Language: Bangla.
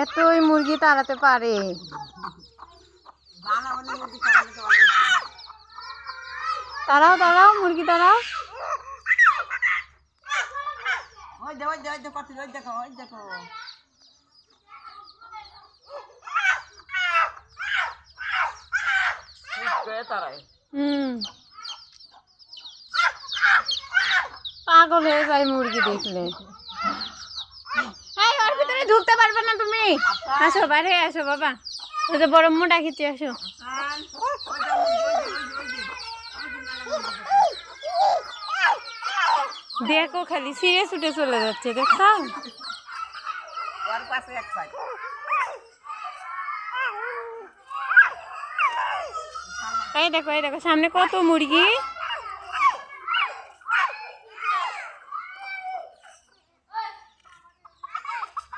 এতই মুরগি তাড়াতে পারে। তারাও তারাও মুরগি তারাও। পাগল হয়ে যায় মুরগি দেখলে। ওর ভিতরে ঢুকতে পারবে না তুমি। আসো বাইরে আসো বাবা, ওই যে বড় মোটা খিচি আসো। দেখো খালি সিঁড়ে ছুটে চলে যাচ্ছে, দেখছো? এই দেখো সামনে কত মুরগি।